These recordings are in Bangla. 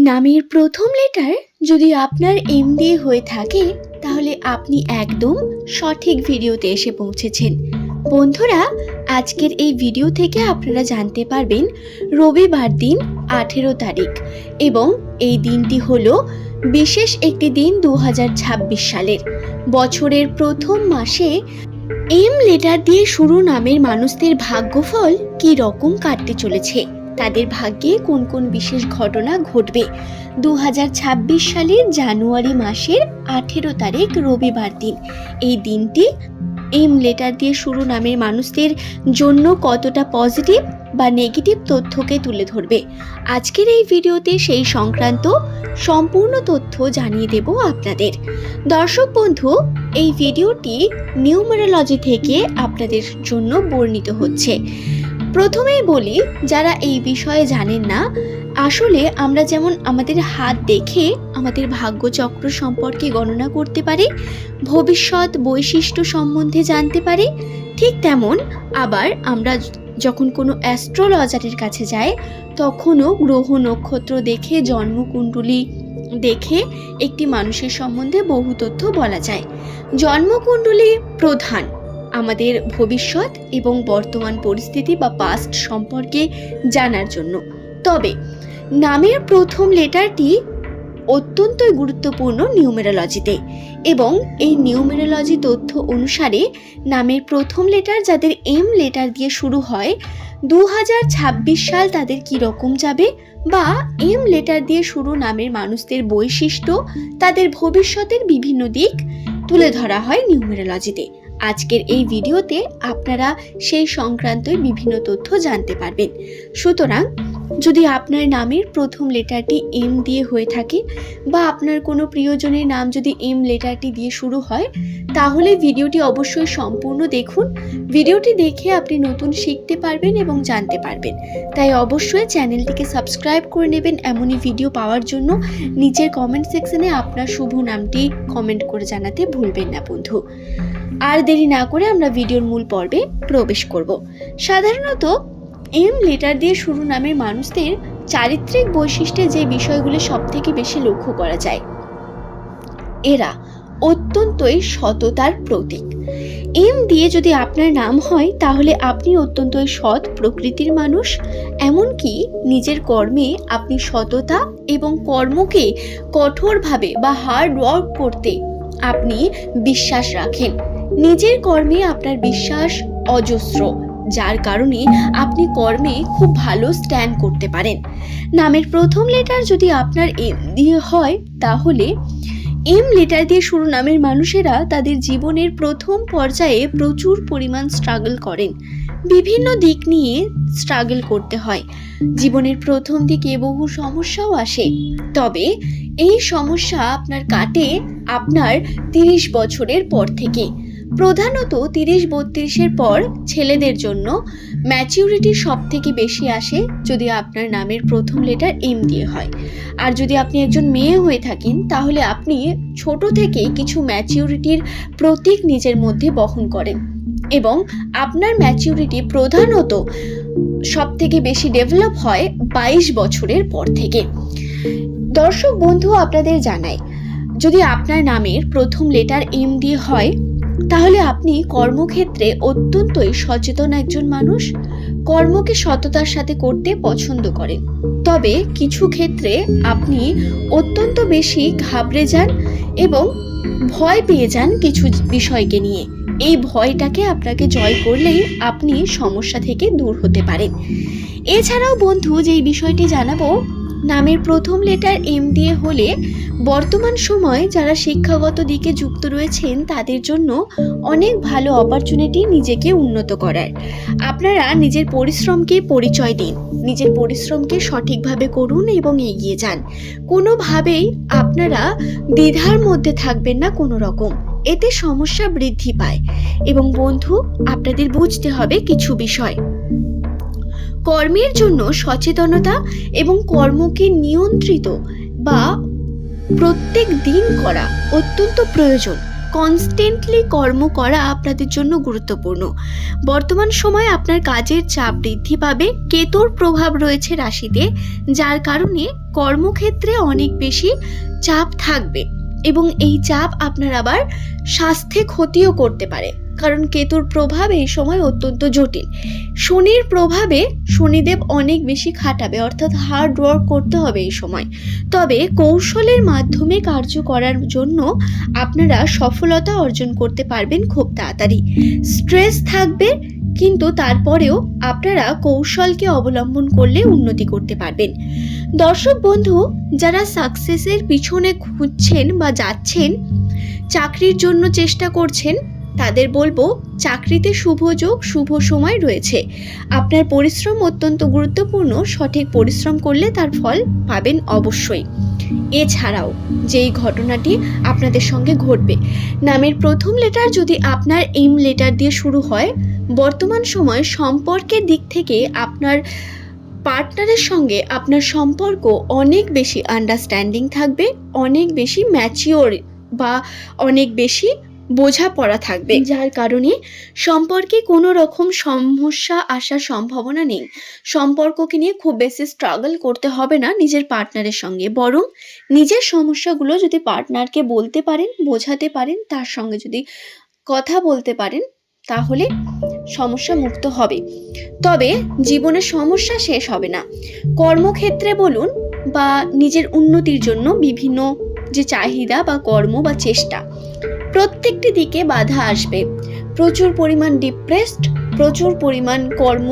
নামের প্রথম লেটার যদি আপনার এম দিয়ে হয়ে থাকে তাহলে আপনি একদম সঠিক ভিডিওতে এসে পৌঁছেছেন। বন্ধুরা, আজকের এই ভিডিও থেকে আপনারা জানতে পারবেন রবিবার দিন 18 তারিখ এবং এই দিনটি হলো বিশেষ একটি দিন 2026 সালের বছরের প্রথম মাসে এম লেটার দিয়ে শুরু নামের মানুষদের ভাগ্যফল কী রকম কাটতে চলেছে, তাদের ভাগ্যে কোন কোন বিশেষ ঘটনা ঘটবে। 2026 সালের জানুয়ারি মাসের 18 তারিখ রবিবার দিন এই দিনটি এম লেটার দিয়ে শুরু নামের মানুষদের জন্য কতটা পজিটিভ বা নেগেটিভ তথ্যকে তুলে ধরবে। আজকের এই ভিডিওতে সেই সংক্রান্ত সম্পূর্ণ তথ্য জানিয়ে দেব আপনাদের। দর্শক বন্ধু, এই ভিডিওটি নিউমেরোলজি থেকে আপনাদের জন্য বর্ণিত হচ্ছে। প্রথমেই বলি, যারা এই বিষয়ে জানেন না, আসলে আমরা যেমন আমাদের হাত দেখে আমাদের ভাগ্যচক্র সম্পর্কে গণনা করতে পারি, ভবিষ্যৎ বৈশিষ্ট্য সম্বন্ধে জানতে পারি, ঠিক তেমন আবার আমরা যখন কোনো অ্যাস্ট্রোলজারের কাছে যাই তখনও গ্রহ নক্ষত্র দেখে, জন্মকুণ্ডলী দেখে একটি মানুষের সম্বন্ধে বহু তথ্য বলা যায়। জন্মকুণ্ডলী প্রধান আমাদের ভবিষ্যৎ এবং বর্তমান পরিস্থিতি বা পাস্ট সম্পর্কে জানার জন্য। তবে নামের প্রথম লেটারটি অত্যন্তই গুরুত্বপূর্ণ নিউমেরোলজিতে, এবং এই নিউমেরোলজি তথ্য অনুসারে নামের প্রথম লেটার যাদের এম লেটার দিয়ে শুরু হয় 2026 সাল তাদের কি রকম যাবে, বা এম লেটার দিয়ে শুরু নামের মানুষদের বৈশিষ্ট্য, তাদের ভবিষ্যতের বিভিন্ন দিক তুলে ধরা হয় নিউমেরোলজিতে। আজকের এই ভিডিওতে আপনারা সেই সংক্রান্তই বিভিন্ন তথ্য জানতে পারবেন। সুতরাং যদি আপনার নামের প্রথম লেটারটি এম দিয়ে হয়ে থাকে বা আপনার কোনো প্রিয়জনের নাম যদি এম লেটারটি দিয়ে শুরু হয়, তাহলে ভিডিওটি অবশ্যই সম্পূর্ণ দেখুন। ভিডিওটি দেখে আপনি নতুন শিখতে পারবেন এবং জানতে পারবেন। তাই অবশ্যই চ্যানেলটিকে সাবস্ক্রাইব করে নেবেন এমনই ভিডিও পাওয়ার জন্য। নিচের কমেন্ট সেকশনে আপনার শুভ নামটি কমেন্ট করে জানাতে ভুলবেন না বন্ধু। আর দেরি না করে আমরা ভিডিওর মূল পর্বে প্রবেশ করব। সাধারণত এম লেটার দিয়ে শুরু নামের মানুষদের চারিত্রিক বৈশিষ্ট্যে যে বিষয়গুলি সবথেকে বেশি লক্ষ্য করা যায়, এরা অত্যন্তই সততার প্রতীক। এম দিয়ে যদি আপনার নাম হয় তাহলে আপনি অত্যন্তই সৎ প্রকৃতির মানুষ। এমনকি নিজের কর্মে আপনি সততা এবং কর্মকে কঠোরভাবে বা হার্ড ওয়ার্ক করতে আপনি বিশ্বাস রাখেন। নিজের কর্মে আপনার বিশ্বাস অজস্র, যার কারণে আপনি কর্মে খুব ভালো স্ট্যান্ড করতে পারেন। নামের প্রথম লেটার যদি আপনার এম দিয়ে হয় তাহলে এম লেটার দিয়ে শুরু নামের মানুষেরা তাদের জীবনের প্রথম পর্যায়ে প্রচুর পরিমাণ স্ট্রাগল করেন। বিভিন্ন দিক নিয়ে স্ট্রাগল করতে হয়। জীবনের প্রথম দিকে বহু সমস্যাও আসে, তবে এই সমস্যা আপনার কাটে আপনার 30 বছরের পর থেকে। প্রধানত 30-32-এর পর ছেলেদের জন্য ম্যাচিউরিটি সব থেকে বেশি আসে যদি আপনার নামের প্রথম লেটার এম দিয়ে হয়। আর যদি আপনি একজন মেয়ে হয়ে থাকেন তাহলে আপনি ছোট থেকেই কিছু ম্যাচিউরিটির প্রতীক নিজের মধ্যে বহন করেন, এবং আপনার ম্যাচিউরিটি প্রধানত সব থেকে বেশি ডেভেলপ হয় 22 বছরের পর থেকে। দর্শক বন্ধু, আপনাদের জানাই, যদি আপনার নামের প্রথম লেটার এম দিয়ে হয় তাহলে আপনি কর্মক্ষেত্রে অত্যন্তই সচেতন একজন মানুষ। কর্মকে সততার সাথে করতে পছন্দ করেন, তবে কিছু ক্ষেত্রে আপনি অত্যন্ত বেশি ঘাবড়ে যান এবং ভয় পেয়ে যান কিছু বিষয়কে নিয়ে। এই ভয়টাকে আপনাকে জয় করলেই আপনি সমস্যা থেকে দূর হতে পারেন। এছাড়াও বন্ধু, যেই বিষয়টি জানাবো, নামের প্রথম লেটার এম দিয়ে হলে বর্তমান সময়ে যারা শিক্ষাগত দিকে যুক্ত রয়েছেন তাদের জন্য অনেক ভালো অপরচুনিটি নিজেকে উন্নত করার। আপনারা নিজের পরিশ্রমকে পরিচয় দিন, নিজের পরিশ্রমকে সঠিকভাবে করুন এবং এগিয়ে যান। কোনোভাবেই আপনারা দ্বিধার মধ্যে থাকবেন না কোনো রকম, এতে সমস্যা বৃদ্ধি পায়। এবং বন্ধু, আপনাদের বুঝতে হবে কিছু বিষয়। কর্মের জন্য সচেতনতা এবং কর্মকে নিয়ন্ত্রিত বা প্রত্যেক দিন করা অত্যন্ত প্রয়োজন। কনস্ট্যান্টলি কর্ম করা আপনাদের জন্য গুরুত্বপূর্ণ। বর্তমান সময়ে আপনার কাজের চাপ বৃদ্ধি পাবে। কেতুর প্রভাব রয়েছে রাশিতে, যার কারণে কর্মক্ষেত্রে অনেক বেশি চাপ থাকবে এবং এই চাপ আপনার আবার স্বাস্থ্যে ক্ষতিও করতে পারে, কারণ কেতুর প্রভাব এই সময় অত্যন্ত জটিল। শনির প্রভাবে শনিদেব অনেক বেশি খাটাবে, অর্থাৎ হার্ড ওয়ার্ক করতে হবে এই সময়। তবে কৌশলের মাধ্যমে কার্য করার জন্য আপনারা সফলতা অর্জন করতে পারবেন খুব তাড়াতাড়ি। স্ট্রেস থাকবে, কিন্তু তারপরেও আপনারা কৌশলকে অবলম্বন করলে উন্নতি করতে পারবেন। দর্শক বন্ধু, যারা সাকসেসের পিছনে খুঁজছেন বা যাচ্ছেন, চাকরির জন্য চেষ্টা করছেন, তাদের বলবো চাকরিতে শুভ যোগ, শুভ সময় রয়েছে। আপনার পরিশ্রম অত্যন্ত গুরুত্বপূর্ণ। সঠিক পরিশ্রম করলে তার ফল পাবেন অবশ্যই। এছাড়াও যেই ঘটনাটি আপনাদের সঙ্গে ঘটবে, নামের প্রথম লেটার যদি আপনার এম লেটার দিয়ে শুরু হয়, বর্তমান সময়ে সম্পর্কের দিক থেকে আপনার পার্টনারের সঙ্গে আপনার সম্পর্ক অনেক বেশি আন্ডারস্ট্যান্ডিং থাকবে, অনেক বেশি ম্যাচিওর বা অনেক বেশি বোঝাপড়া থাকবে, যার কারণে সম্পর্কে কোনো রকম সমস্যা আসার সম্ভাবনা নেই। সম্পর্ককে নিয়ে খুব বেশি স্ট্রাগল করতে হবে না নিজের পার্টনারের সঙ্গে, বরং নিজের সমস্যাগুলো যদি পার্টনারকে বলতে পারেন, বোঝাতে পারেন, তার সঙ্গে যদি কথা বলতে পারেন, তাহলে সমস্যা মুক্ত হবে। তবে জীবনের সমস্যা শেষ হবে না। কর্মক্ষেত্রে বলুন বা নিজের উন্নতির জন্য বিভিন্ন যে চাহিদা বা কর্ম বা চেষ্টা, প্রত্যেকটি দিকে বাধা আসবে। প্রচুর পরিমাণ ডিপ্রেসড, প্রচুর পরিমাণ কর্ম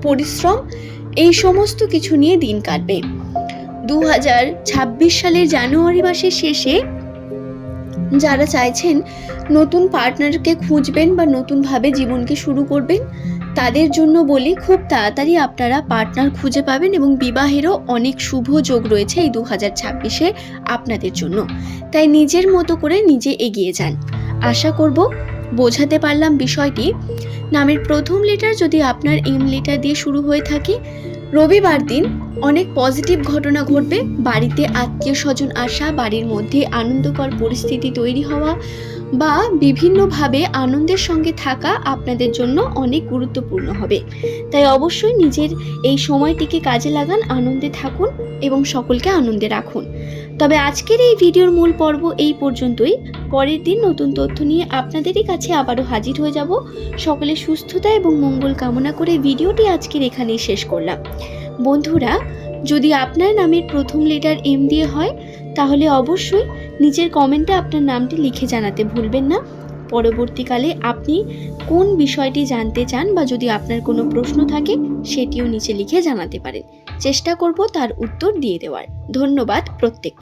পরিশ্রম, এই সমস্ত কিছু নিয়ে দিন কাটবে। 2026 সালের জানুয়ারি মাসের শেষে যারা চাইছেন নতুন পার্টনারকে খুঁজবেন বা নতুনভাবে জীবনকে শুরু করবেন, তাদের জন্য বলি খুব তাড়াতাড়ি আপনারা পার্টনার খুঁজে পাবেন এবং বিবাহেরও অনেক শুভ যোগ রয়েছে এই 2026-এ আপনাদের জন্য। তাই নিজের মতো করে নিজে এগিয়ে যান। আশা করব বোঝাতে পারলাম বিষয়টি। নামের প্রথম লেটার যদি আপনার এম লেটার দিয়ে শুরু হয়ে থাকে, রবিবার দিন অনেক পজিটিভ ঘটনা ঘটবে। বাড়িতে আত্মীয় স্বজন আসা, বাড়ির মধ্যে আনন্দকর পরিস্থিতি তৈরি হওয়া বা বিভিন্নভাবে আনন্দের সঙ্গে থাকা আপনাদের জন্য অনেক গুরুত্বপূর্ণ হবে। তাই অবশ্যই নিজের এই সময়টিকে কাজে লাগান, আনন্দে থাকুন এবং সকলকে আনন্দে রাখুন। তবে আজকের এই ভিডিওর মূল পর্ব এই পর্যন্তই। পরের দিন নতুন তথ্য নিয়ে আপনাদেরই কাছে আবারও হাজির হয়ে যাব। সকলের সুস্থতা এবং মঙ্গল কামনা করে ভিডিওটি আজকের এখানেই শেষ করলাম। বন্ধুরা, যদি আপনার নামের প্রথম লেটার এম দিয়ে হয়, তাহলে অবশ্যই নিচের কমেন্টে আপনার নামটি লিখে জানাতে ভুলবেন না। পরবর্তীকালে আপনি কোন বিষয়টি জানতে চান বা যদি আপনার কোনো প্রশ্ন থাকে, সেটিও নিচে লিখে জানাতে পারেন। চেষ্টা করব তার উত্তর দিয়ে দেওয়ার। ধন্যবাদ প্রত্যেককে।